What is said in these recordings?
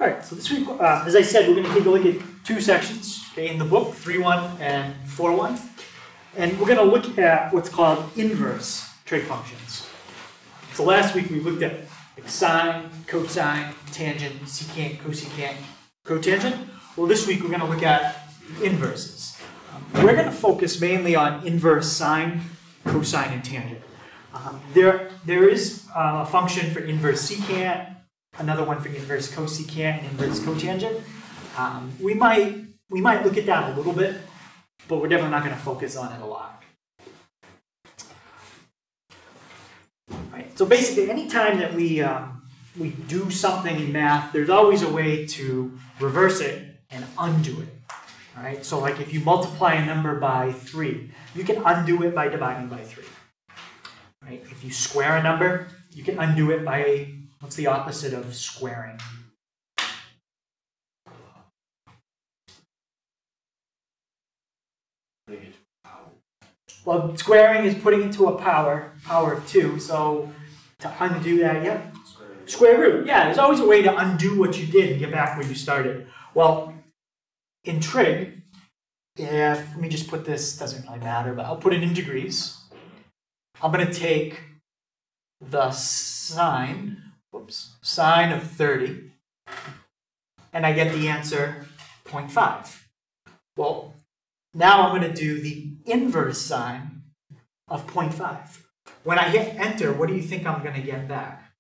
All right, so this week, as I said, we're going to take a look at two sections, okay, in the book, 3.1 and 4.1. And we're going to look at what's called inverse trig functions. So last week we looked at like sine, cosine, tangent, secant, cosecant, cotangent. Well, this week we're going to look at inverses. We're going to focus mainly on inverse sine, cosine, and tangent. There is a function for inverse secant, another one for inverse cosecant and inverse cotangent. We might look at that a little bit, but we're definitely not going to focus on it a lot. Right. So basically, anytime that we do something in math, there's always a way to reverse it and undo it. All right. So like if you multiply a number by 3, you can undo it by dividing by 3. Right. If you square a number, you can undo it by, what's the opposite of squaring? Well, squaring is putting it to a power of 2. So to undo that, yeah, square root. Yeah, there's always a way to undo what you did and get back where you started. Well, in trig, let me just put this, doesn't really matter, but I'll put it in degrees. I'm going to take the sine of 30, and I get the answer 0.5. Well, now I'm going to do the inverse sine of 0.5. When I hit enter, what do you think I'm going to get back?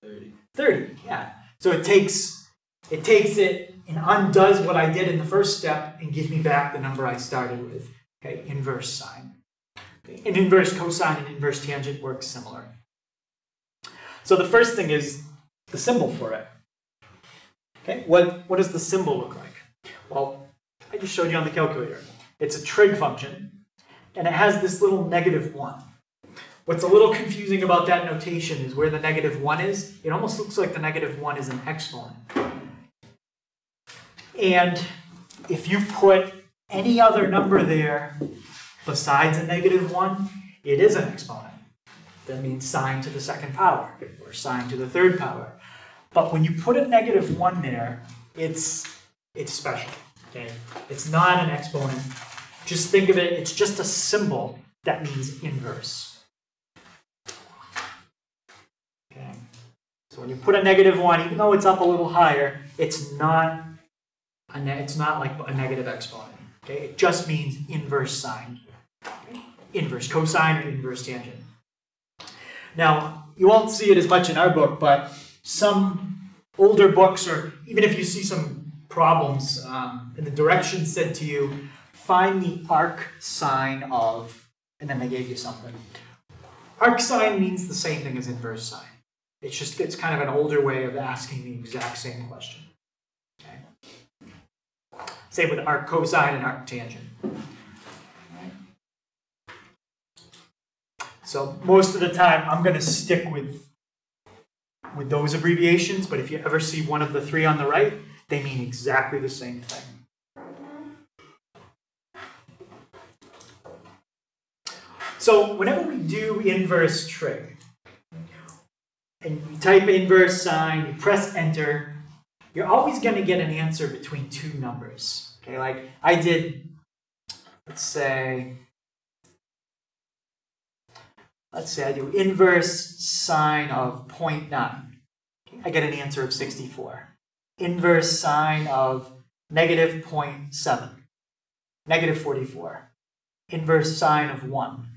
30. 30, yeah. So it takes it and undoes what I did in the first step and gives me back the number I started with. Okay, inverse sine. Okay. And inverse cosine and inverse tangent work similar. So the first thing is the symbol for it. Okay, what does the symbol look like? Well, I just showed you on the calculator. It's a trig function, and it has this little -1. What's a little confusing about that notation is where the -1 is. It almost looks like the -1 is an exponent. And if you put any other number there besides a -1, it is an exponent. That means sine to the second power, or sine to the third power. But when you put a -1 there, it's special. Okay? It's not an exponent. Just think of it, it's just a symbol that means inverse. Okay? So when you put a -1, even though it's up a little higher, it's not like a negative exponent. Okay? It just means inverse sine. Okay? Inverse cosine or inverse tangent. Now, you won't see it as much in our book, but some older books, or even if you see some problems and the directions said to you, find the arc sine of, and then they gave you something. Arc sine means the same thing as inverse sine. It's kind of an older way of asking the exact same question. Okay? Same with arc cosine and arc tangent. Right? So most of the time, I'm going to stick with those abbreviations, but if you ever see one of the 3 on the right, they mean exactly the same thing. So whenever we do inverse trig, and you type inverse sine, you press enter, you're always going to get an answer between 2 numbers. Okay, like I did, let's say I do inverse sine of 0.9. I get an answer of 64. Inverse sine of -0.7, -44. Inverse sine of 1,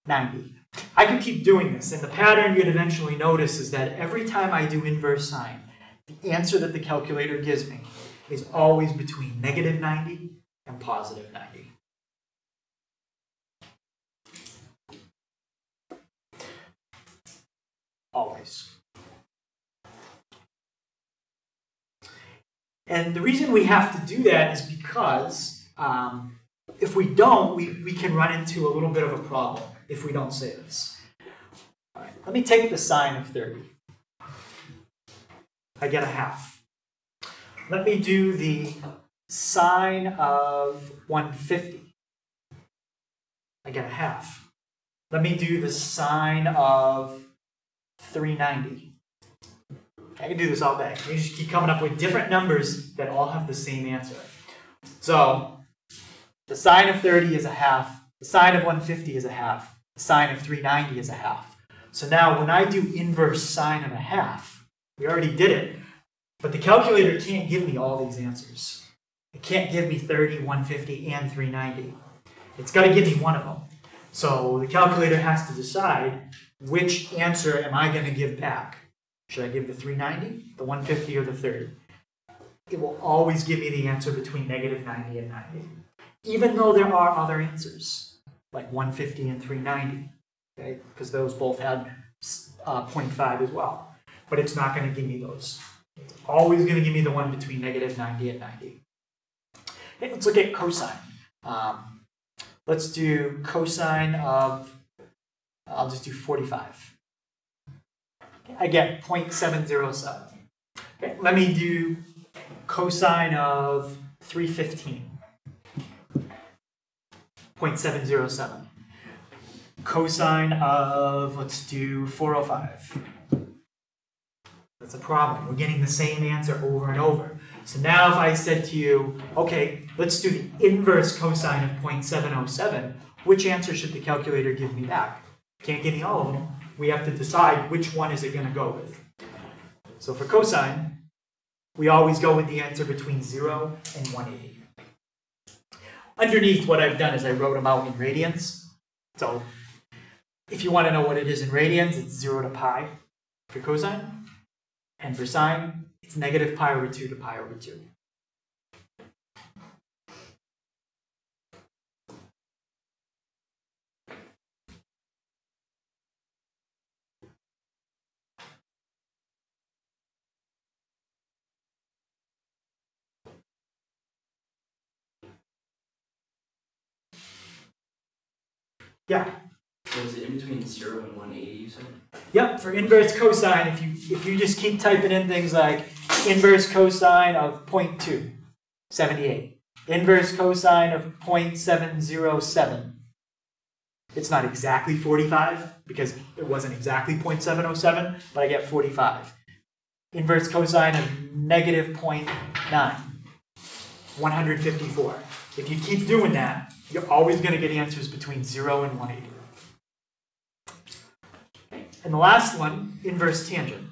90. I could keep doing this, and the pattern you'd eventually notice is that every time I do inverse sine, the answer that the calculator gives me is always between -90 and +90. Always. And the reason we have to do that is because if we don't, we can run into a little bit of a problem if we don't say this. All right, let me take the sine of 30. I get a half. Let me do the sine of 150. I get a half. Let me do the sine of 390. I can do this all day. You just keep coming up with different numbers that all have the same answer. So the sine of 30 is a half. The sine of 150 is a half. The sine of 390 is a half. So now when I do inverse sine of a half, we already did it, but the calculator can't give me all these answers. It can't give me 30, 150, and 390. It's got to give me one of them. So the calculator has to decide which answer am I going to give back. Should I give the 390, the 150, or the 30? It will always give me the answer between negative 90 and 90. Even though there are other answers, like 150 and 390, okay? Because those both had 0.5 as well. But it's not going to give me those. It's always going to give me the one between negative 90 and 90. Okay, let's look at cosine. Let's do cosine of, I'll just do 45. Okay, I get 0.707. Okay, let me do cosine of 315. 0.707. Cosine of, let's do 405. That's a problem. We're getting the same answer over and over. So now if I said to you, okay, let's do the inverse cosine of 0.707, which answer should the calculator give me back? Can't give me all of them. We have to decide which one is it going to go with. So for cosine, we always go with the answer between 0 and 180. Underneath what I've done is I wrote them out in radians. So if you want to know what it is in radians, it's 0 to pi for cosine. And for sine, it's negative pi over 2 to pi over 2. Yeah. So is it in between 0 and 180, you said? Yep, for inverse cosine, if you just keep typing in things like inverse cosine of 0.278, inverse cosine of 0.707, it's not exactly 45 because it wasn't exactly 0.707, but I get 45. Inverse cosine of negative 0.9, 154. If you keep doing that, you're always going to get answers between 0 and 180. And the last one, inverse tangent.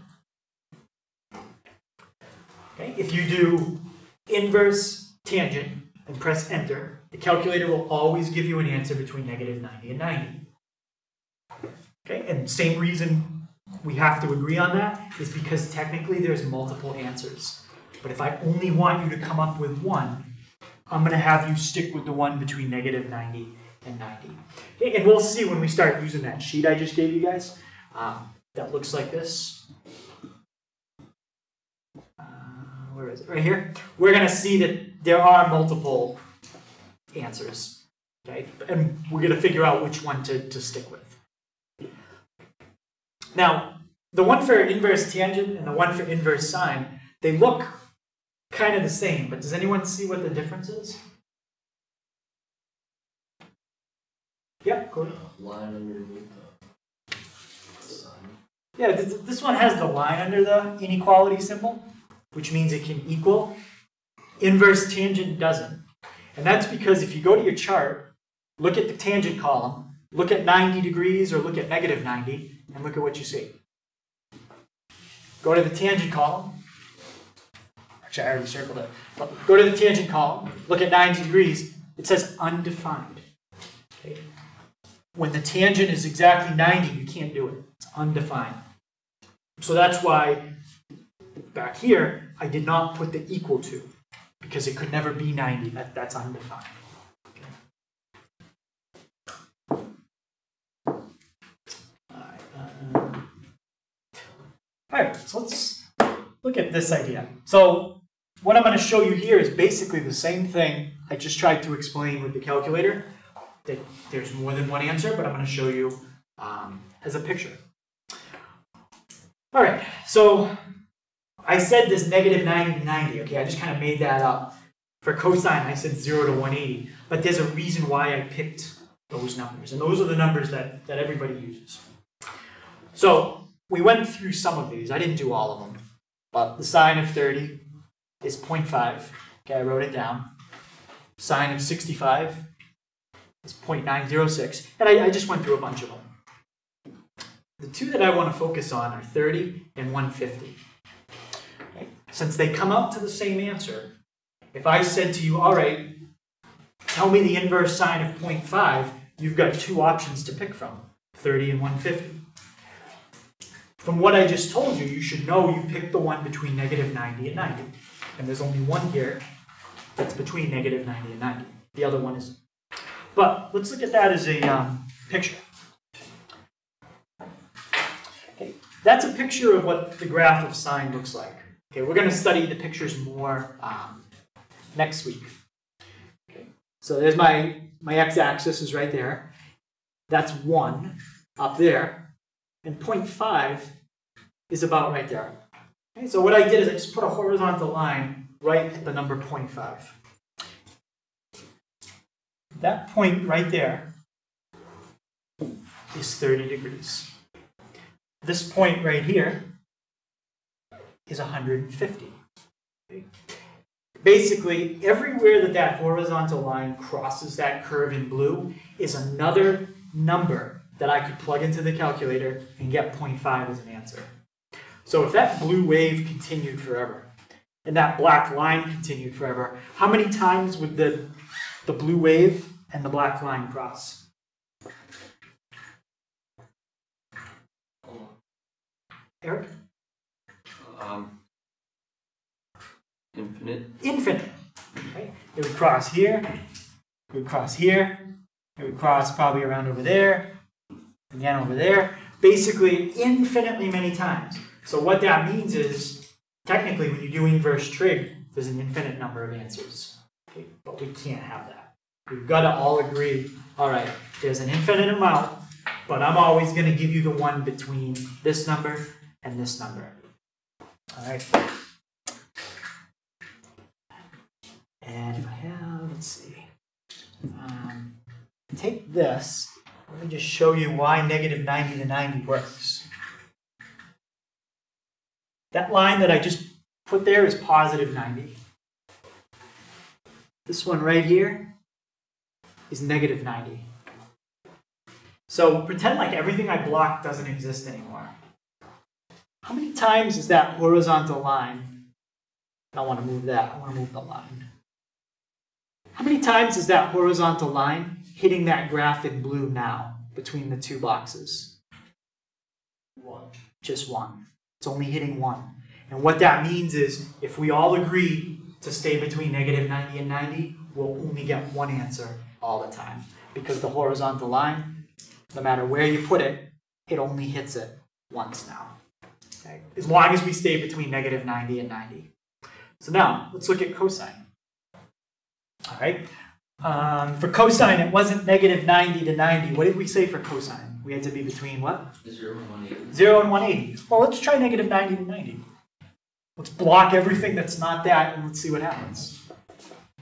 Okay, if you do inverse tangent and press enter, the calculator will always give you an answer between negative 90 and 90. Okay, and same reason we have to agree on that is because technically there's multiple answers. But if I only want you to come up with one, I'm going to have you stick with the one between negative 90 and 90. Okay, and we'll see when we start using that sheet I just gave you guys. That looks like this. Where is it? Right here. We're going to see that there are multiple answers. Okay? And we're going to figure out which one to stick with. Now, the one for inverse tangent and the one for inverse sine, they look kind of the same, but does anyone see what the difference is? Yeah, Corey. Line underneath the sine. Yeah, this one has the line under the inequality symbol, which means it can equal. Inverse tangent doesn't. And that's because if you go to your chart, look at the tangent column, look at 90 degrees or look at negative 90, and look at what you see. Go to the tangent column. Actually, I already circled it. But go to the tangent column, look at 90 degrees, it says undefined. Okay. When the tangent is exactly 90, you can't do it. It's undefined. So that's why back here, I did not put the equal to, because it could never be 90. That's undefined. Okay. All right, so let's look at this idea. So what I'm going to show you here is basically the same thing I just tried to explain with the calculator. That there's more than one answer, but I'm going to show you as a picture. All right, so I said this negative 90 to 90, okay? I just kind of made that up. For cosine, I said 0 to 180, but there's a reason why I picked those numbers, and those are the numbers that everybody uses. So we went through some of these. I didn't do all of them. Well, the sine of 30 is 0.5. Okay, I wrote it down. Sine of 65 is 0.906. And I just went through a bunch of them. The two that I want to focus on are 30 and 150. Okay. Since they come out to the same answer, if I said to you, all right, tell me the inverse sine of 0.5, you've got two options to pick from, 30 and 150. From what I just told you, you should know you picked the one between negative 90 and 90. And there's only one here that's between negative 90 and 90. The other one isn't. But let's look at that as a picture. Okay, that's a picture of what the graph of sine looks like. Okay, we're going to study the pictures more next week. Okay, so there's my x-axis is right there. That's 1 up there. And 0.5 is about right there. Okay, so what I did is I just put a horizontal line right at the number 0.5. That point right there is 30 degrees. This point right here is 150. Okay. Basically, everywhere that that horizontal line crosses that curve in blue is another number that I could plug into the calculator and get 0.5 as an answer. So if that blue wave continued forever, and that black line continued forever, how many times would the blue wave and the black line cross? Eric? Infinite. Infinite. Okay. It would cross here, it would cross here, it would cross probably around over there, again over there, basically infinitely many times. So what that means is, technically when you do inverse trig, there's an infinite number of answers. Okay. But we can't have that. We've got to all agree, all right, there's an infinite amount, but I'm always going to give you the one between this number and this number. All right. And if I have, let's see, take this, let me just show you why negative 90 to 90 works. That line that I just put there is positive 90. This one right here is negative 90. So pretend like everything I blocked doesn't exist anymore. How many times is that horizontal line? I don't want to move that, I want to move the line. How many times is that horizontal line hitting that graph in blue now between the two boxes? 1. Just one. It's only hitting one. And what that means is if we all agree to stay between negative 90 and 90, we'll only get one answer all the time. Because the horizontal line, no matter where you put it, it only hits it once now. Okay? As long as we stay between negative 90 and 90. So now, let's look at cosine. All right. For cosine, it wasn't negative 90 to 90. What did we say for cosine? We had to be between what? 0 and 180. 0 and 180. Well, let's try negative 90 to 90. Let's block everything that's not that, and let's see what happens.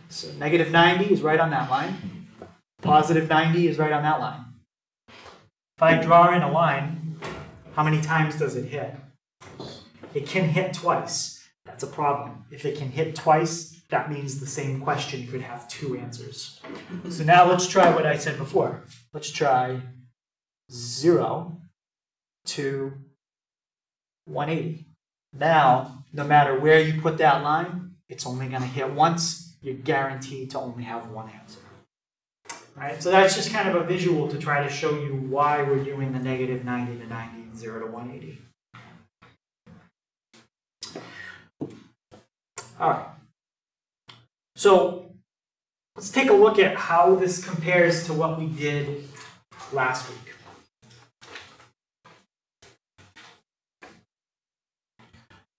So negative 90 is right on that line. Positive 90 is right on that line. If I draw in a line, how many times does it hit? It can hit twice. That's a problem. If it can hit twice, that means the same question could have two answers. So now let's try what I said before. Let's try 0 to 180. Now, no matter where you put that line, it's only going to hit once. You're guaranteed to only have one answer. All right, so that's just kind of a visual to try to show you why we're doing the negative 90 to 90 and 0 to 180. All right. So let's take a look at how this compares to what we did last week.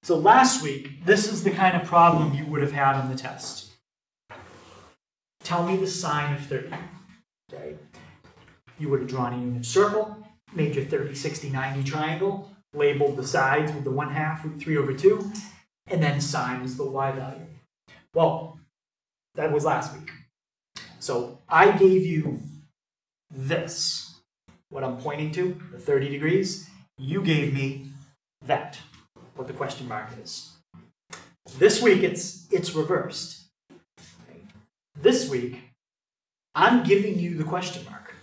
So last week, this is the kind of problem you would have had on the test. Tell me the sine of 30. Okay. You would have drawn a unit circle, made your 30, 60, 90 triangle, labeled the sides with the 1/2 root 3 over 2, and then sine is the y value. Well, that was last week. So I gave you this, what I'm pointing to, the 30 degrees. You gave me that, what the question mark is. This week it's reversed. This week, I'm giving you the question mark.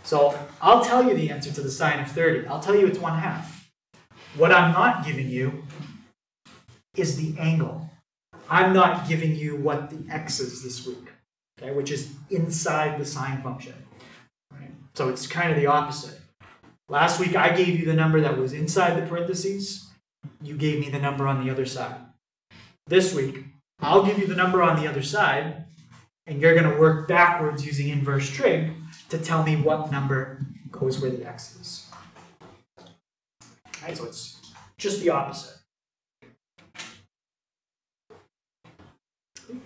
So I'll tell you the answer to the sine of 30. I'll tell you it's 1/2. What I'm not giving you is the angle. I'm not giving you what the x is this week, okay, which is inside the sine function. Right? So it's kind of the opposite. Last week I gave you the number that was inside the parentheses. You gave me the number on the other side. This week, I'll give you the number on the other side, and you're going to work backwards using inverse trig to tell me what number goes where the x is. Right, so it's just the opposite.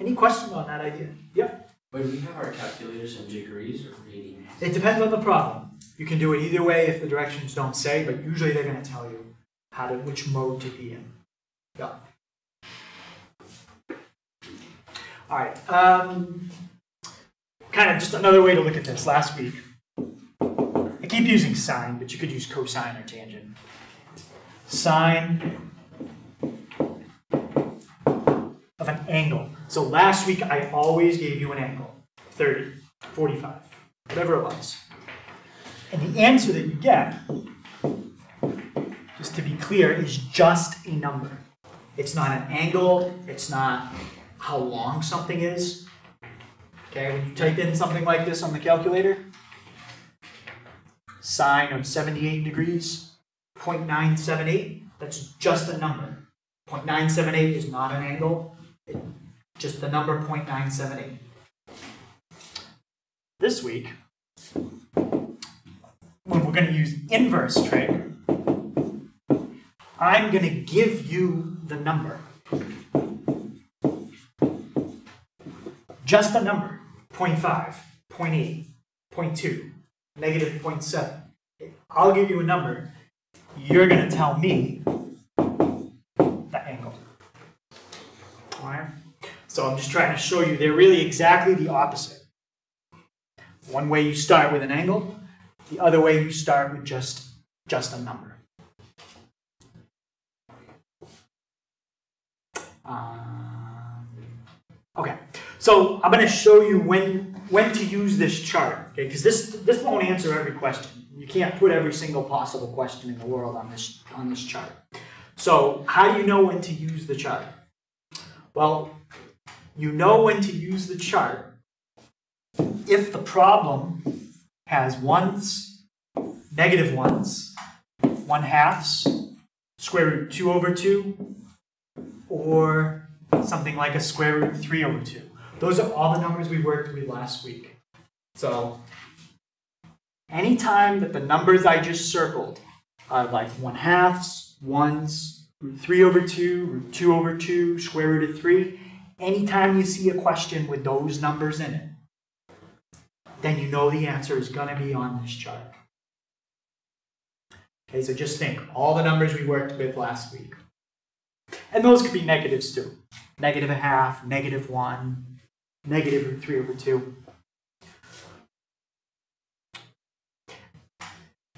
Any questions on that idea? Yep. But do we have our calculators in degrees or radians? It depends on the problem. You can do it either way if the directions don't say, but usually they're going to tell you which mode to be in. Yeah. All right. Kind of just another way to look at this. Last week, I keep using sine, but you could use cosine or tangent. Sine of an angle. So last week, I always gave you an angle. 30, 45, whatever it was. And the answer that you get, just to be clear, is just a number. It's not an angle. It's not how long something is. Okay, when you type in something like this on the calculator, sine of 78 degrees, 0.978, that's just a number. 0.978 is not an angle, it's just the number 0.978. This week, when we're going to use inverse trig, I'm going to give you the number. Just a number. 0.5, 0.8, 0.2, negative 0.7. I'll give you a number. You're going to tell me the angle. All right? So I'm just trying to show you they're really exactly the opposite. One way you start with an angle, the other way you start with just a number. Okay, so I'm going to show you when to use this chart, okay? Because this won't answer every question. You can't put every single possible question in the world on this chart. So how do you know when to use the chart? Well, you know when to use the chart if the problem has ones, negative ones, 1/2, square root 2/2, or something like a square root 3/2. Those are all the numbers we worked with last week. So anytime that the numbers I just circled are like 1/2, ones, root 3/2, root 2/2, square root of 3, anytime you see a question with those numbers in it, then you know the answer is going to be on this chart. Okay, so just think, all the numbers we worked with last week. And those could be negatives too. Negative 1/2, negative 1, negative root 3/2.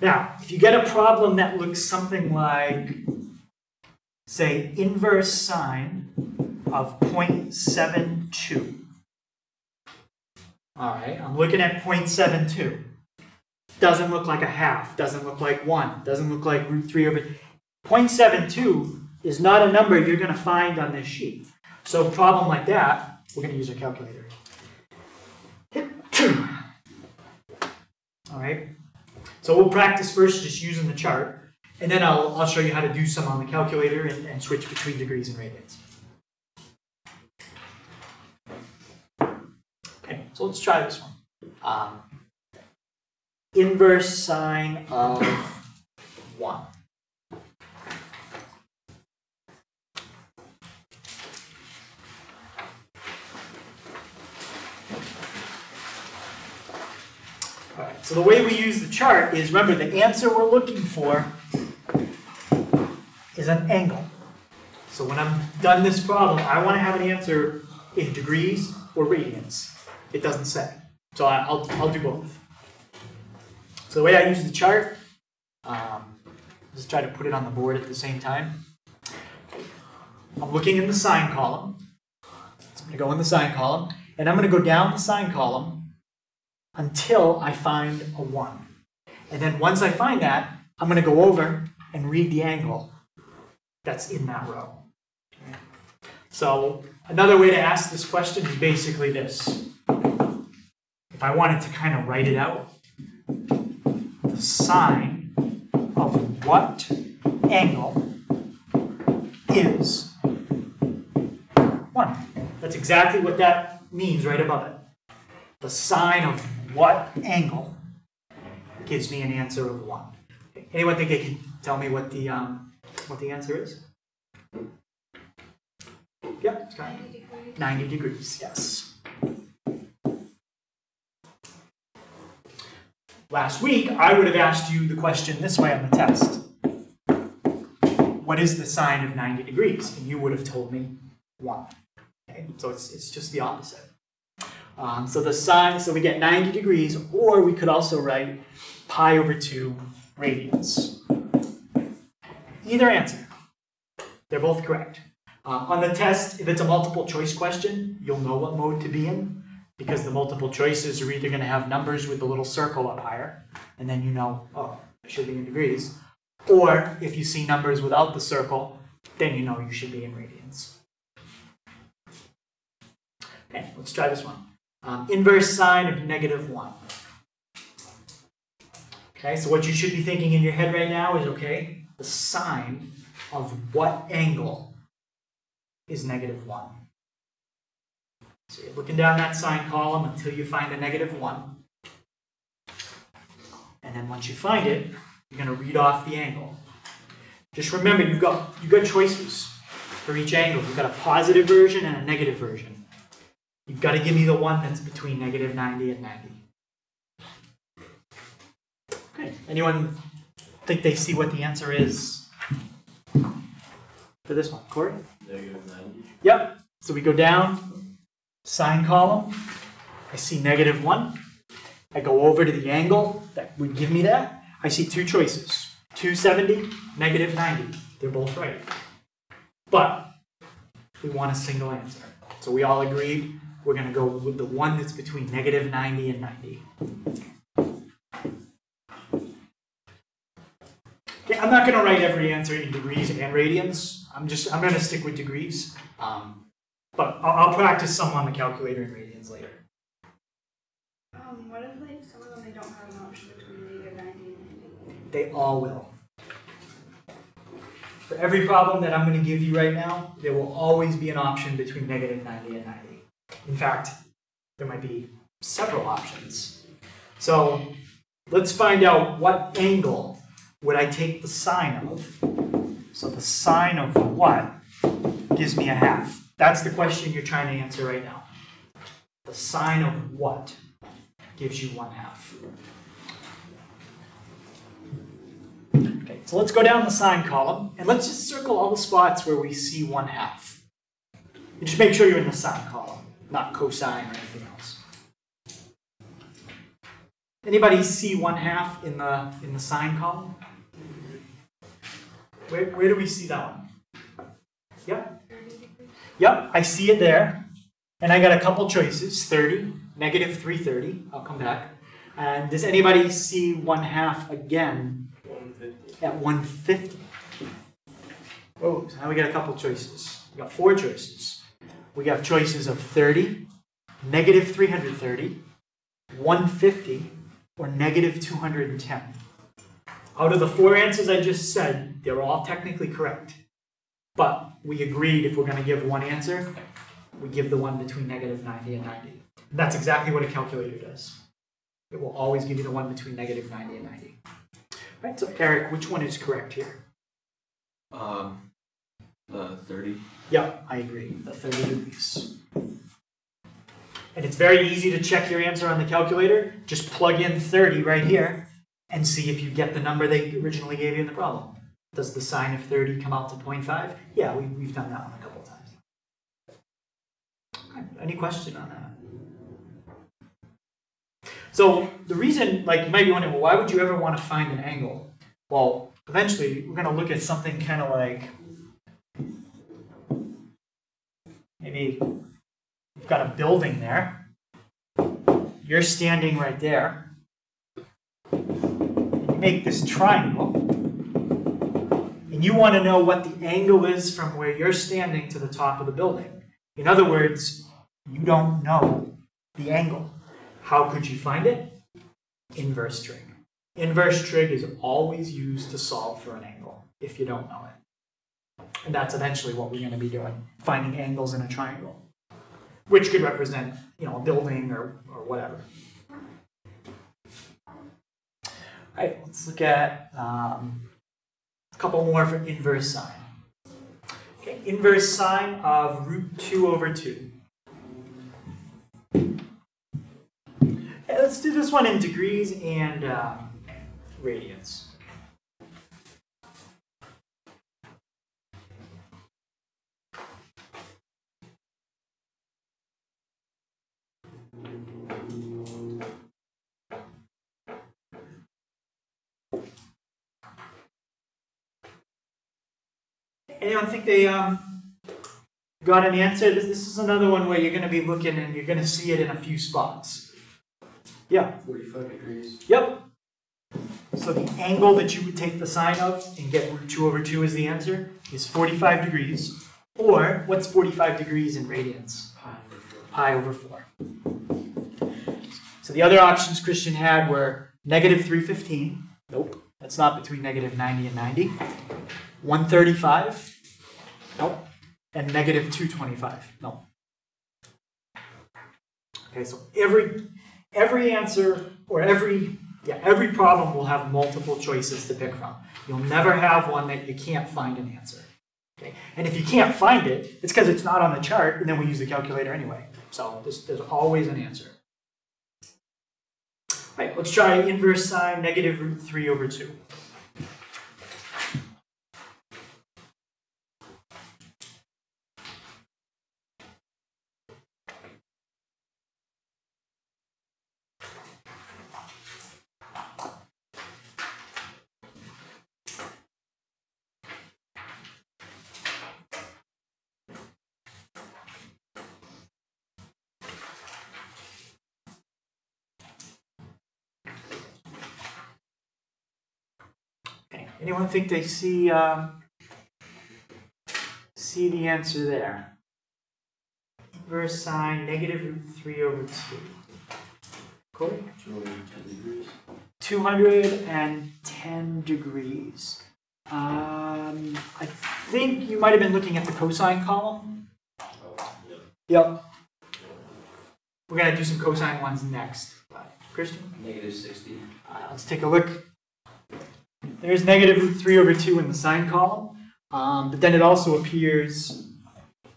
Now, if you get a problem that looks something like, say, inverse sine of 0.72. All right, I'm looking at 0.72. Doesn't look like a half, doesn't look like 1, doesn't look like root 3/2. 0.72 is not a number you're going to find on this sheet. So a problem like that, we're going to use our calculator. All right. So we'll practice first just using the chart, and then I'll show you how to do some on the calculator and switch between degrees and radians. Okay, so let's try this one. Inverse sine of 1. Alright, so the way we use the chart is, remember, the answer we're looking for is an angle. So when I'm done this problem, I want to have an answer in degrees or radians. It doesn't say. So I'll do both. So the way I use the chart, just try to put it on the board at the same time. I'm looking in the sine column. So I'm going to go in the sine column, and I'm going to go down the sine column until I find a 1. And then once I find that, I'm going to go over and read the angle that's in that row. Okay. So another way to ask this question is basically this. If I wanted to kind of write it out, the sine of what angle is 1. That's exactly what that means right above it. The sine of what angle gives me an answer of 1. Anyone think they can tell me what the answer is? Yep, Scott. 90 degrees. 90 degrees, yes. Last week, I would have asked you the question this way on the test. What is the sine of 90 degrees? And you would have told me 1. Okay? So it's just the opposite. So the sine, so we get 90 degrees, or we could also write pi over 2 radians. Either answer. They're both correct. On the test, if it's a multiple choice question, you'll know what mode to be in, because the multiple choices are either going to have numbers with the little circle up higher, and then you know, oh, I should be in degrees. Or if you see numbers without the circle, then you know you should be in radians. Okay, let's try this one. Inverse sine of -1. Okay, so what you should be thinking in your head right now is, okay, the sine of what angle is -1? So you're looking down that sine column until you find a -1. And then once you find it, you're going to read off the angle. Just remember, you've got choices for each angle. You've got a positive version and a negative version. You've got to give me the one that's between -90 and 90. Okay. Anyone think they see what the answer is for this one? Corey? -90. Yep. So we go down, sine column. I see -1. I go over to the angle that would give me that. I see two choices. 270, -90. They're both right. But we want a single answer. So we all agreed we're going to go with the one that's between -90 and 90. Okay, I'm not going to write every answer in degrees and radians. I'm going to stick with degrees. But I'll practice some on the calculator in radians later. What if like some of them they don't have an option between -90 and 90? They all will. For every problem that I'm going to give you right now, there will always be an option between -90 and 90. In fact, there might be several options. So let's find out what angle would I take the sine of. So the sine of what gives me a half? That's the question you're trying to answer right now. The sine of what gives you 1/2? Okay, so let's go down the sine column, and let's just circle all the spots where we see 1/2. And just make sure you're in the sine column, not cosine or anything else. Anybody see 1/2 in the sine column? Where do we see that one? Yep. Yep, I see it there. And I got a couple choices, 30, -330. I'll come back. And does anybody see 1/2 again 150. at 150? Oh, so now we got a couple choices. We got 4 choices. We have choices of 30, -330, 150, or -210. Out of the 4 answers I just said, they're all technically correct. But we agreed if we're going to give one answer, we give the one between -90 and 90. And that's exactly what a calculator does. It will always give you the one between -90 and 90. Right, so Eric, which one is correct here? The 30. Yep, I agree, the 30 degrees. And it's very easy to check your answer on the calculator. Just plug in 30 right here and see if you get the number they originally gave you in the problem. Does the sine of 30 come out to 0.5? Yeah, we've done that one a couple times. Okay, any question on that? So the reason, like, you might be wondering, well, why would you ever want to find an angle? Well, eventually we're going to look at something kind of like maybe you've got a building there. You're standing right there. You make this triangle. And you want to know what the angle is from where you're standing to the top of the building. In other words, you don't know the angle. How could you find it? Inverse trig. Inverse trig is always used to solve for an angle if you don't know it. And that's eventually what we're going to be doing, finding angles in a triangle, which could represent, a building or whatever. All right, let's look at a couple more for inverse sine. Okay, inverse sine of root 2 over 2. Okay, let's do this one in degrees and radians. Anyone think they got an answer? This is another one where you're going to be looking and you're going to see it in a few spots. Yeah? 45 degrees. Yep. So the angle that you would take the sine of and get root 2 over 2 as the answer is 45 degrees. Or, what's 45 degrees in radians? Pi over 4. So the other options Christian had were negative 315. Nope. That's not between negative 90 and 90. 135. Nope. And negative 225. No. Okay, so every answer or every problem will have multiple choices to pick from. You'll never have one that you can't find an answer. Okay? And if you can't find it, it's because it's not on the chart, and then we use the calculator anyway. So there's always an answer. All right, let's try inverse sine negative root 3 over 2. Anyone think they see the answer there? Inverse sine negative root 3 over 2. Cool? 210 degrees. I think you might have been looking at the cosine column. Yep. We're going to do some cosine ones next. Christian? Negative 60. Let's take a look. There's negative root 3 over 2 in the sine column, but then it also appears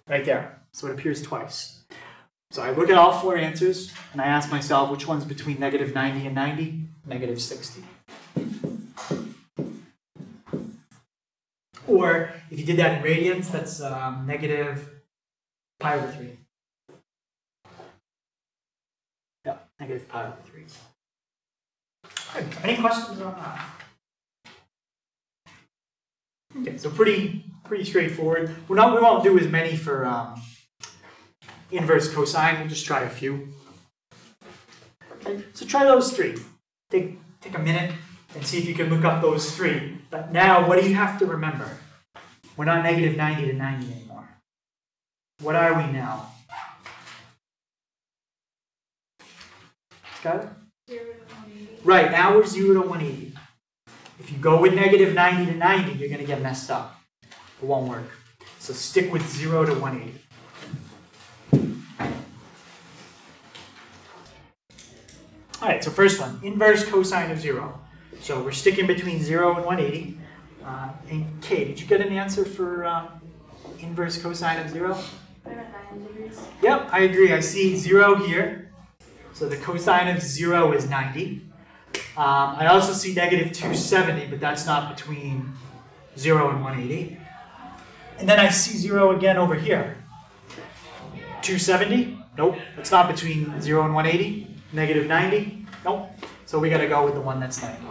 right there. So it appears twice. So I look at all four answers, and I ask myself which one's between negative 90 and 90? Negative 60. Or if you did that in radians, that's negative pi over 3. Yep, negative pi over 3. Good. Any questions on that? Okay, so pretty straightforward. We won't do as many for inverse cosine. We'll just try a few. Okay, so try those three. Take a minute and see if you can look up those three. But now, what do you have to remember? We're not negative 90 to 90 anymore. What are we now? Got it? 0 to 180. Right, now we're 0 to 180. If you go with negative 90 to 90, you're going to get messed up. It won't work. So stick with 0 to 180. All right, so first one, inverse cosine of 0. So we're sticking between 0 and 180. And Kay, did you get an answer for inverse cosine of 0? I'm at 90 degrees. Yep, I agree. I see 0 here. So the cosine of 0 is 90. I also see negative 270, but that's not between 0 and 180. And then I see 0 again over here. 270? Nope. It's not between 0 and 180. Negative 90? Nope. So we got to go with the one that's 90.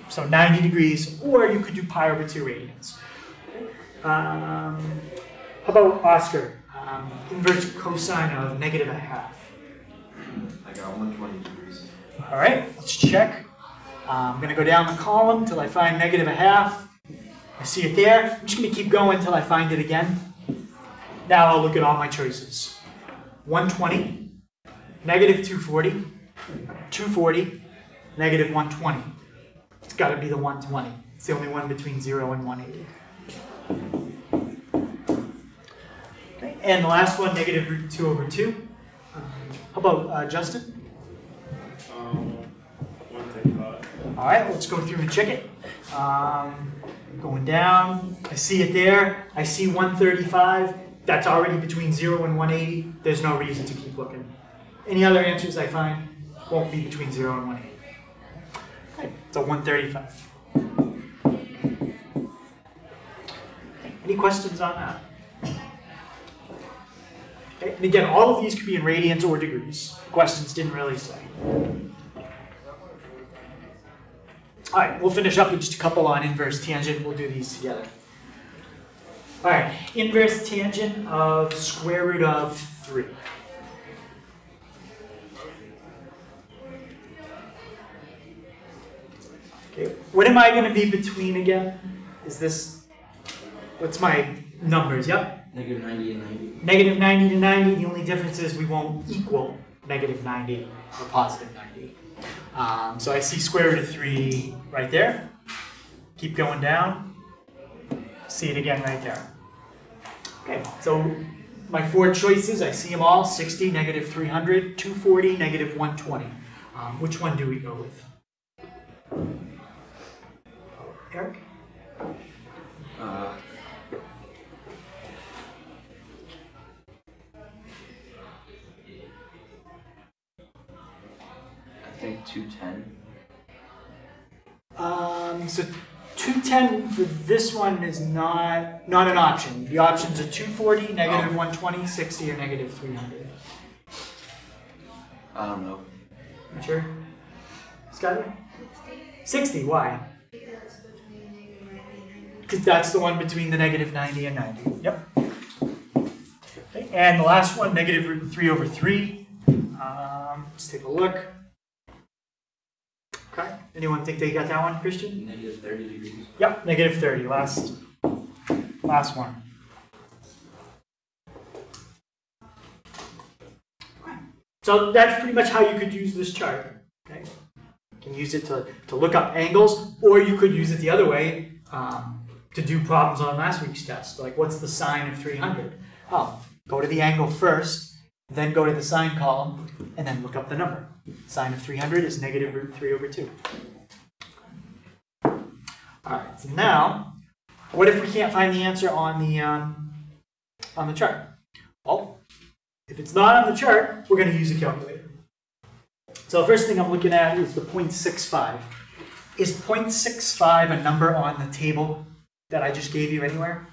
So 90 degrees, or you could do pi over 2 radians. How about Oscar? Inverse cosine of negative a half. I got 120 degrees. All right, let's check. I'm going to go down the column till I find negative a half. I see it there. I'm just going to keep going until I find it again. Now I'll look at all my choices. 120, negative 240, 240, negative 120. It's got to be the 120. It's the only one between 0 and 180. Okay, and the last one, negative root 2 over 2. How about Justin? 135. All right, let's go through and check it. Going down, I see it there. I see 135. That's already between 0 and 180. There's no reason to keep looking. Any other answers I find won't be between 0 and 180. Okay, so 135. Any questions on that? Okay, and again, all of these could be in radians or degrees. Questions didn't really say. All right, we'll finish up with just a couple on inverse tangent. We'll do these together. All right, inverse tangent of square root of 3. Okay, what am I going to be between again? Is this, what's my numbers? Yep. Negative 90 and 90. Negative 90 to 90. The only difference is we won't equal negative 90 or positive 90. So I see square root of 3 right there. Keep going down. See it again right there. Okay, so my 4 choices, I see them all. 60, negative 300, 240, negative 120. Which one do we go with? Eric? I think 210. So 210 for this one is not an option. The options are 240, negative 120, 60, or negative 300. I don't know. You sure? Skyler? 60, why? Because that's the one between the negative 90 and 90. Yep. Okay. And the last one, negative root 3 over 3. Let's take a look. Okay. Anyone think they got that one, Christian? Negative 30 degrees. Yep, negative 30. Last one. Okay. So that's pretty much how you could use this chart. Okay. You can use it to look up angles, or you could use it the other way to do problems on last week's test. Like, what's the sine of 300? Oh, go to the angle first, then go to the sine column, and then look up the number. Sine of 300 is negative root 3 over 2. All right, so now, what if we can't find the answer on the chart? Well, if it's not on the chart, we're going to use a calculator. So the first thing I'm looking at is the 0.65. Is 0.65 a number on the table that I just gave you anywhere?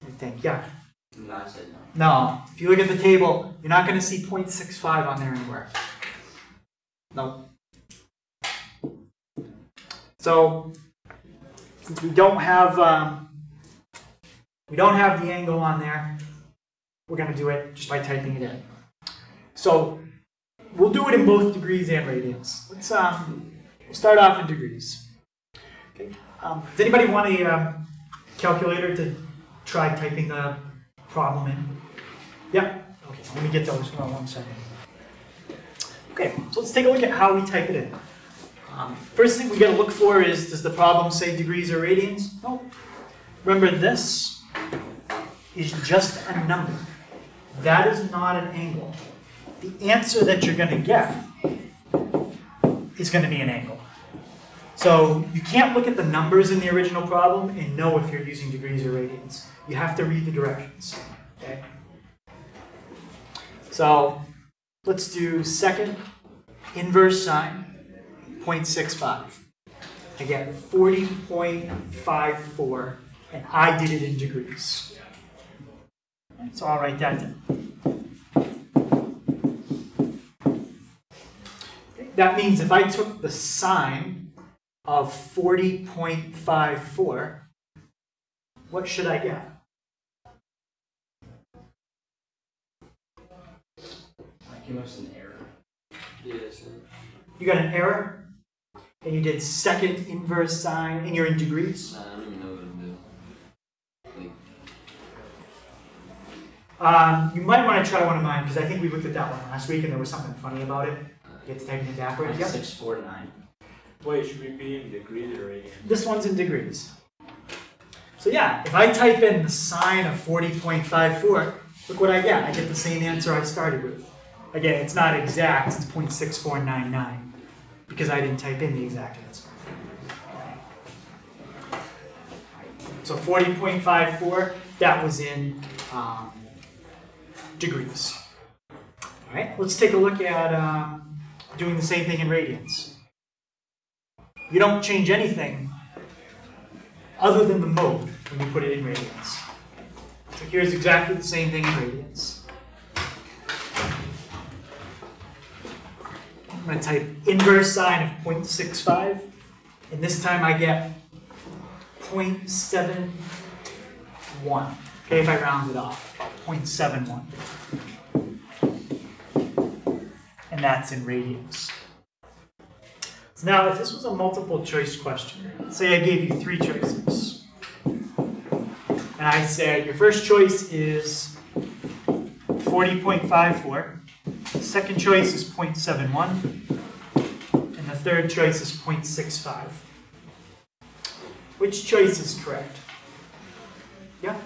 I think, yeah. No, I said no. No, if you look at the table, you're not going to see 0.65 on there anywhere. No. So, since we don't have the angle on there, we're going to do it just by typing it in. So, we'll do it in both degrees and radians. Let's we'll start off in degrees. Okay. Does anybody want a calculator to try typing the problem in? Yeah? Okay, let me get those. Hold on 1 second. Okay, so let's take a look at how we type it in. First thing we got to look for is, does the problem say degrees or radians? No. Remember, this is just a number. That is not an angle. The answer that you're going to get is going to be an angle. So you can't look at the numbers in the original problem and know if you're using degrees or radians. You have to read the directions. Okay? So let's do second inverse sine, 0.65. Again, 40.54, and I did it in degrees. So I'll write that down. That means if I took the sine of 40.54 what should I get? I came up with an error. Yes. You got an error? And you did second inverse sine, and you're in degrees? I don't even know what to do. You might want to try one of mine, because I think we looked at that one last week, and there was something funny about it. You have to type it backwards. Yep. 649. Wait, should we be in degrees or radians? This one's in degrees. So yeah, if I type in the sine of 40.54, look what I get. I get the same answer I started with. Again, it's not exact, it's 0.6499, because I didn't type in the exact answer. So 40.54, that was in degrees. All right, let's take a look at doing the same thing in radians. You don't change anything other than the mode when you put it in radians. So here's exactly the same thing in radians. I'm going to type inverse sine of 0.65, and this time I get 0.71. Okay, if I round it off, 0.71. And that's in radians. So now, if this was a multiple choice question, say I gave you 3 choices, and I said your first choice is 40.54, the second choice is 0.71, and the third choice is 0.65. Which choice is correct? Yeah?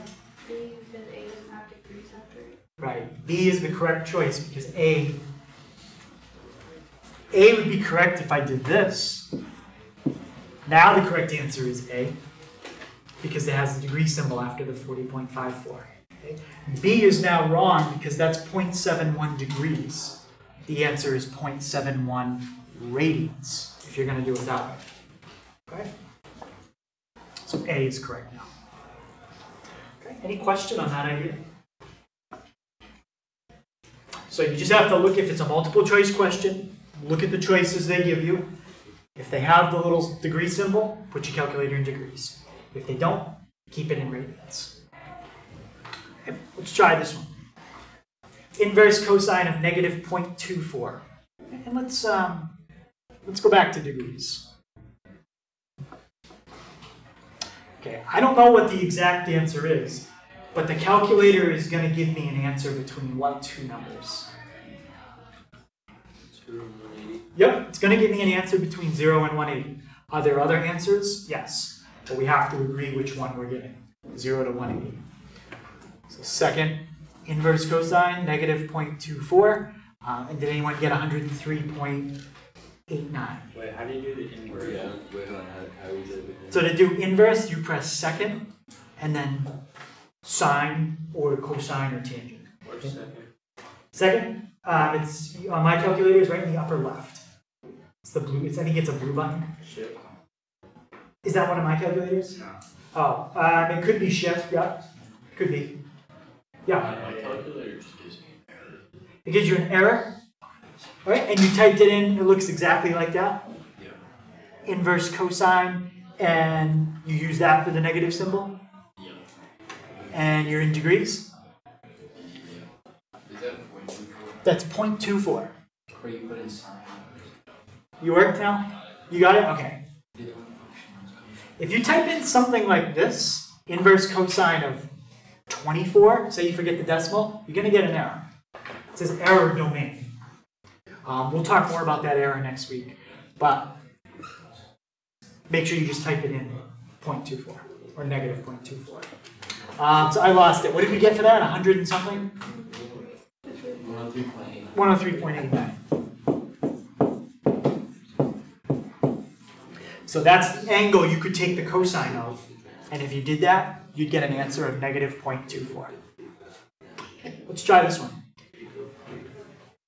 B, because A doesn't have degrees after it. Right. B is the correct choice because A would be correct if I did this. Now the correct answer is A because it has the degree symbol after the 40.54. Okay? B is now wrong because that's 0.71 degrees. The answer is 0.71 radians if you're going to do it that way. Okay? So A is correct now. Okay. Any question on that idea? So you just have to look if it's a multiple choice question. Look at the choices they give you. If they have the little degree symbol, put your calculator in degrees. If they don't, keep it in radians. Okay, let's try this one. Inverse cosine of negative 0.24. And let's go back to degrees. Okay, I don't know what the exact answer is, but the calculator is going to give me an answer between what 2 numbers? 0 and 180. Yep, it's going to give me an answer between 0 and 180. Are there other answers? Yes, but we have to agree which one we're getting, 0 to 180. So second, inverse cosine, negative 0.24. And did anyone get 103.89? Wait, how do you do the inverse? Yeah, wait on how we did it. So to do inverse, you press second, and then sine or cosine or tangent. Or second? Second, it's on my calculator is right in the upper left. It's the blue. I think it's a blue button. Shift. Is that one of my calculators? No. Oh, it could be shift. Yeah, could be. Yeah, My calculator just gives me an error. it gives you an error. All right, and you typed it in. It looks exactly like that. Yeah. Inverse cosine, and you use that for the negative symbol. Yeah. And you're in degrees. Is that 0.24? That's 0.24. Or you put in sine? You worked now? You got it? Okay. If you type in something like this, inverse cosine of 24, say you forget the decimal, you're going to get an error. It says error domain. We'll talk more about that error next week, but make sure you just type it in 0.24 or negative 0.24. So I lost it. What did we get for that? 100 and something? 103.8. 103.89. So that's the angle you could take the cosine of, and if you did that, you'd get an answer of negative 0.24. Let's try this one.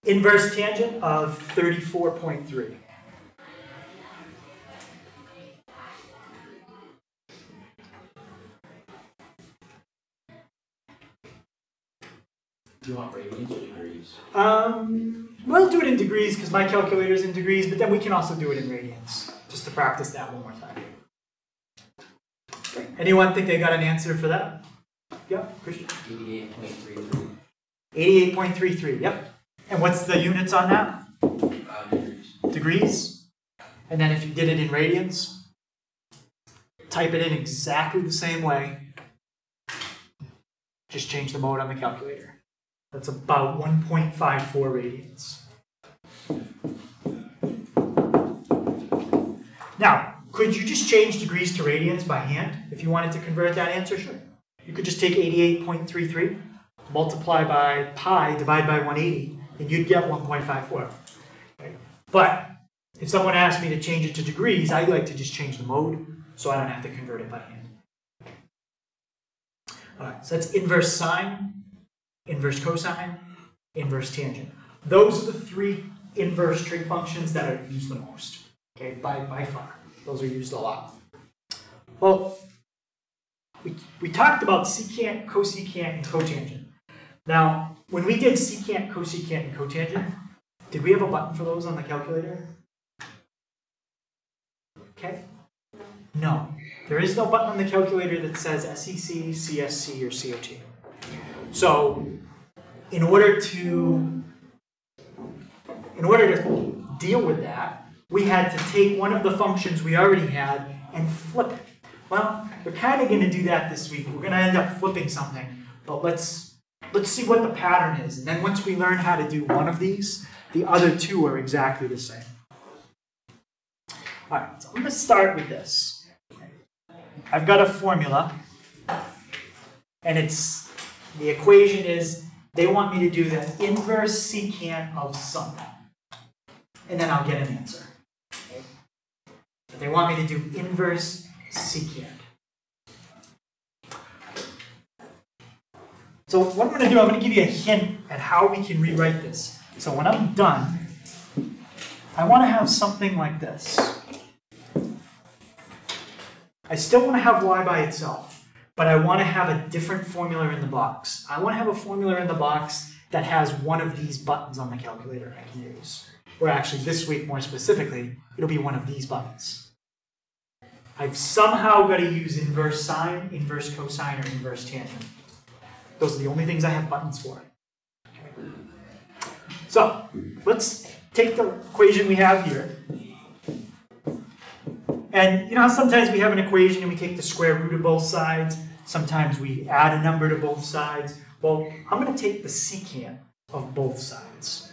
Inverse tangent of 34.3. Do you want radians or degrees? We'll do it in degrees because my calculator is in degrees, but then we can also do it in radians, just to practice that one more time. Anyone think they got an answer for that? Yeah, Christian? 88.33. 88.33, yep. And what's the units on that? Degrees. Degrees. And then if you did it in radians, type it in exactly the same way. Just change the mode on the calculator. That's about 1.54 radians. Now, could you just change degrees to radians by hand if you wanted to convert that answer? Sure. You could just take 88.33, multiply by pi, divide by 180, and you'd get 1.54. Okay. But if someone asked me to change it to degrees, I like to just change the mode so I don't have to convert it by hand. Alright, so that's inverse sine, inverse cosine, inverse tangent. Those are the three inverse trig functions that are used the most. Okay, by far. Those are used a lot. Well, we talked about secant, cosecant, and cotangent. Now, when we did secant, cosecant, and cotangent, did we have a button for those on the calculator? Okay? No. There is no button on the calculator that says SEC, CSC, or COT. So, in order to deal with that, we had to take one of the functions we already had and flip it. Well, we're kind of going to do that this week. We're going to end up flipping something, but let's see what the pattern is. And then once we learn how to do one of these, the other two are exactly the same. All right, so I'm going to start with this. I've got a formula, and the equation is they want me to do the inverse secant of something, and then I'll get an answer. Okay? But they want me to do inverse secant. So what I'm going to do, I'm going to give you a hint at how we can rewrite this. So when I'm done, I want to have something like this. I still want to have y by itself, but I want to have a different formula in the box. I want to have a formula in the box that has one of these buttons on the calculator I can use. Or actually, this week more specifically, it'll be one of these buttons. I've somehow got to use inverse sine, inverse cosine, or inverse tangent. Those are the only things I have buttons for. Okay. So, let's take the equation we have here. And you know how sometimes we have an equation and we take the square root of both sides? Sometimes we add a number to both sides. Well, I'm going to take the secant of both sides.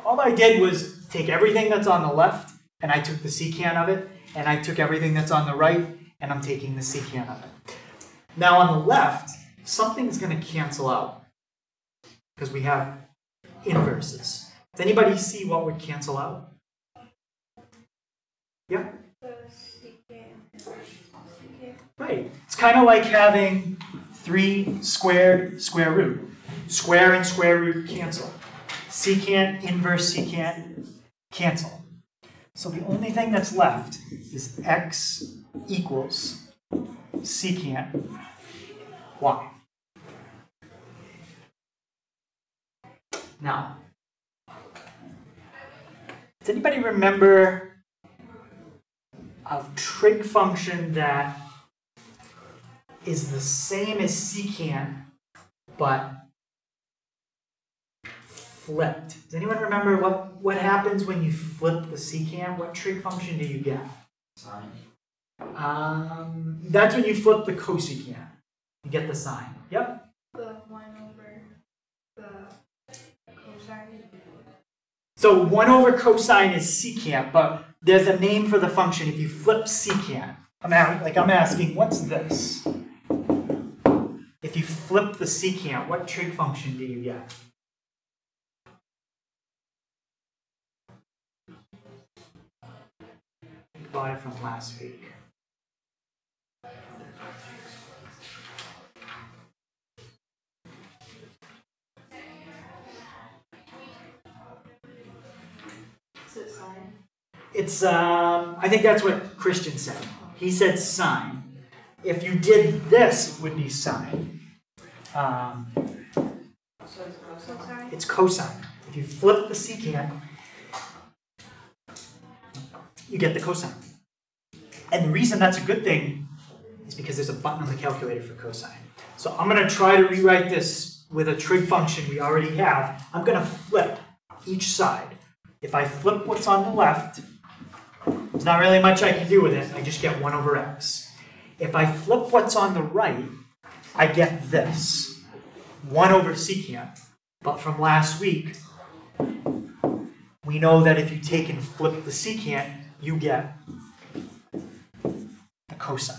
All I did was take everything that's on the left, and I took the secant of it, and I took everything that's on the right, and I'm taking the secant of it. Now on the left, something's going to cancel out, because we have inverses. Does anybody see what would cancel out? Yeah? Right. It's kind of like having 3 squared square root. Square and square root cancel. Secant, inverse secant, cancel. So the only thing that's left is x equals secant y. Now, does anybody remember a trig function that is the same as secant, but flipped? Does anyone remember what happens when you flip the secant? What trig function do you get? Sine. That's when you flip the cosecant. You get the sine. Yep. The 1 over the cosine. So 1 over cosine is secant, but there's a name for the function if you flip secant. I'm asking, what's this? If you flip the secant, what trig function do you get? Got it from last week. Is it sine? It's, I think that's what Christian said. He said sine. If you did this, it would be sine. So it's cosine? It's cosine. If you flip the secant, you get the cosine. And the reason that's a good thing is because there's a button on the calculator for cosine. So I'm going to try to rewrite this with a trig function we already have. I'm going to flip each side. If I flip what's on the left, there's not really much I can do with it. I just get 1 over x. If I flip what's on the right, I get this, 1 over secant. But from last week, we know that if you take and flip the secant, you get the cosine.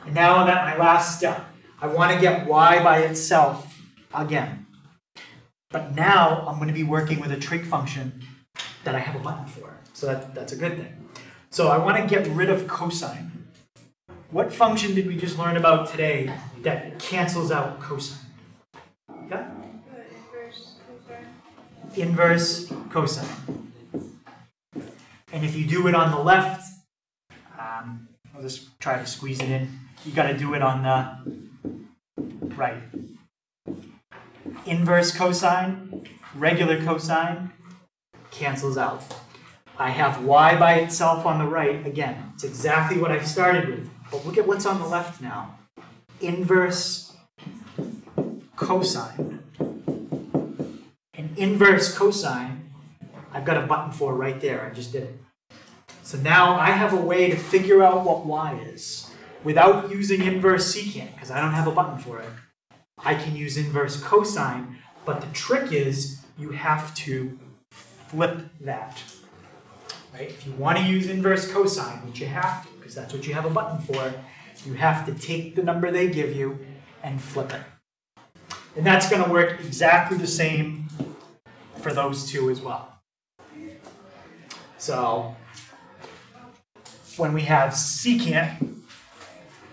And now I'm at my last step. I want to get y by itself again. But now I'm going to be working with a trig function that I have a button for. So that's a good thing. So I want to get rid of cosine. What function did we just learn about today that cancels out cosine? Yeah? Inverse cosine. And if you do it on the left, I'll just try to squeeze it in. You got to do it on the right. Inverse cosine, regular cosine, cancels out. I have y by itself on the right. Again, it's exactly what I started with. But look at what's on the left now. Inverse cosine. And inverse cosine, I've got a button for right there. I just did it. So now I have a way to figure out what y is without using inverse secant, because I don't have a button for it. I can use inverse cosine, but the trick is you have to flip that. Right? If you want to use inverse cosine, which you have to, because that's what you have a button for, you have to take the number they give you and flip it. And that's going to work exactly the same for those two as well. So when we have secant,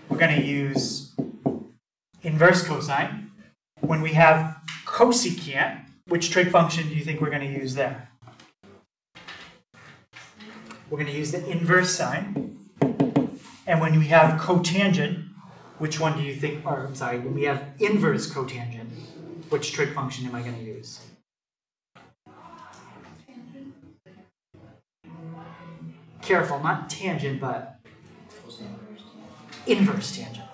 we're going to use inverse cosine. When we have cosecant, which trig function do you think we're going to use there? We're going to use the inverse sine. And when we have cotangent, which one do you think, or I'm sorry, when we have inverse cotangent, which trig function am I going to use? Careful, not tangent, but inverse tangent.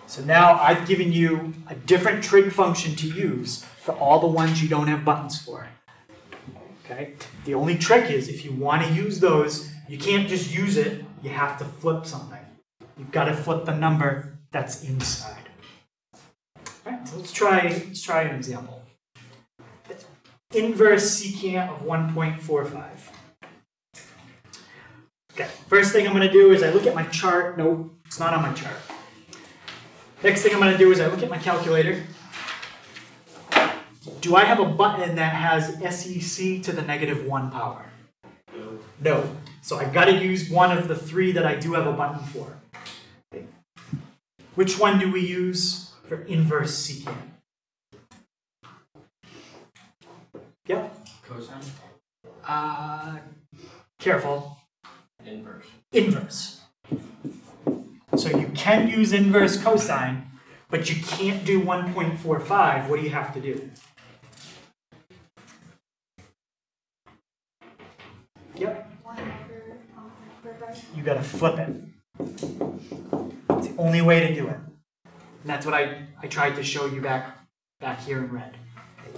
So now I've given you a different trig function to use for all the ones you don't have buttons for. Okay? The only trick is if you want to use those, you can't just use it, you have to flip something. You've got to flip the number that's inside. Alright, so let's try an example. Inverse secant of 1.45. Okay, first thing I'm going to do is I look at my chart. Nope, it's not on my chart. Next thing I'm going to do is I look at my calculator. Do I have a button that has SEC to the -1 power? No. No. So I've got to use one of the three that I do have a button for. Okay. Which one do we use for inverse secant? Yep. Cosine? Careful. Inverse. Inverse. So you can use inverse cosine, but you can't do 1.45. What do you have to do? Yep. You gotta flip it. It's the only way to do it. And that's what I tried to show you back here in red.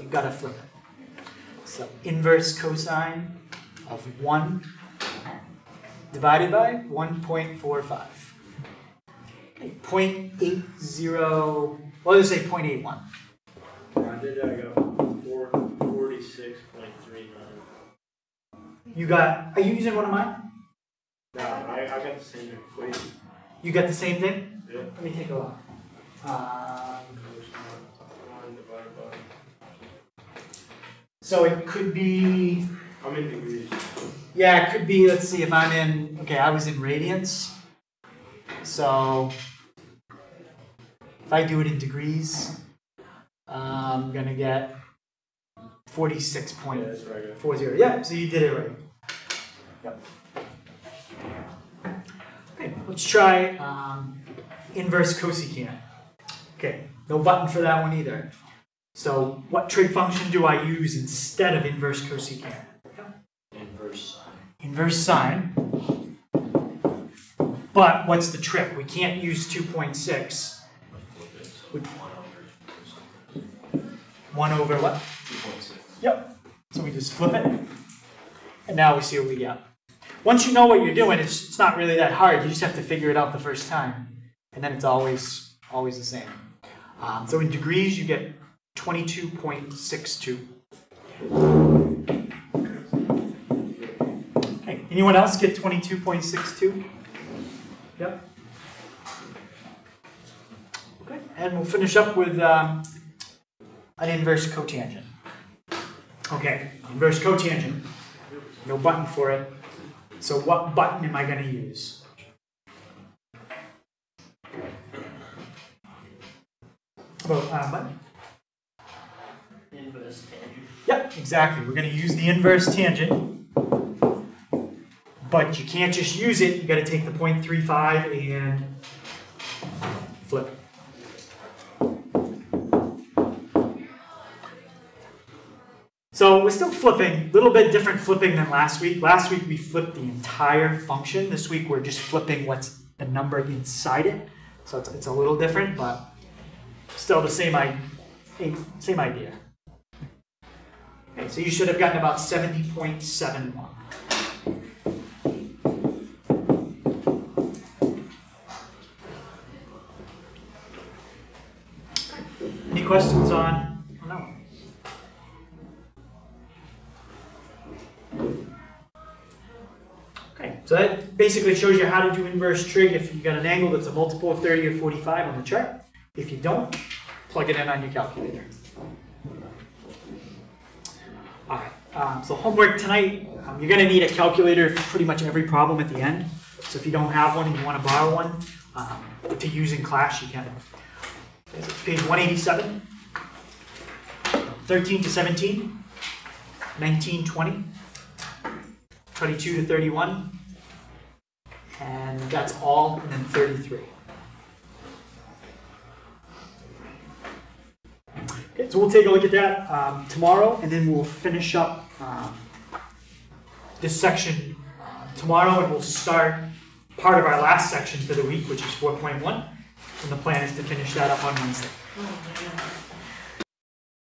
You gotta flip it. So inverse cosine of 1 divided by 1.45. Okay, 0.80, well, let's say 0.81. I did I got 46.39. You got, are you using one of mine? No, I got the same equation. You got the same thing? Yeah. Let me take a look. 1 divided by. So it could be, I'm in degrees. yeah, it could be, let's see if I'm in, okay, I was in radians. So if I do it in degrees, I'm going to get 46.40. Yeah, that's right. Yeah, so you did it right. Yep. Okay, let's try inverse cosecant. Okay, no button for that one either. So what trig function do I use instead of inverse cosecant? Inverse sine. Inverse sine. But what's the trick? We can't use 2.6. Flip it, so 1 over what? 2.6. Yep. So we just flip it. And now we see what we get. Once you know what you're doing, it's not really that hard. You just have to figure it out the first time. And then it's always the same. So in degrees, you get 22.62. Okay. Anyone else get 22.62? Yep. Okay. And we'll finish up with an inverse cotangent. Okay. Inverse cotangent. No button for it. So what button am I going to use? Button? Inverse tangent. Yep, exactly. We're going to use the inverse tangent. But you can't just use it. You got to take the 0.35 and flip. So we're still flipping, a little bit different flipping than last week. Last week we flipped the entire function. This week we're just flipping what's the number inside it. So it's a little different, but still the same idea. Okay, so you should have gotten about 70.71. Any questions on that one? Okay, so that basically shows you how to do inverse trig if you've got an angle that's a multiple of 30 or 45 on the chart. If you don't, plug it in on your calculator. All right, so homework tonight, you're going to need a calculator for pretty much every problem at the end. So if you don't have one and you want to borrow one to use in class, you can. It's page 187, 13 to 17, 19, 20, 22 to 31, and that's all, and then 33. Okay, so we'll take a look at that tomorrow, and then we'll finish up this section tomorrow, and we'll start part of our last section for the week, which is 4.1, and the plan is to finish that up on Wednesday.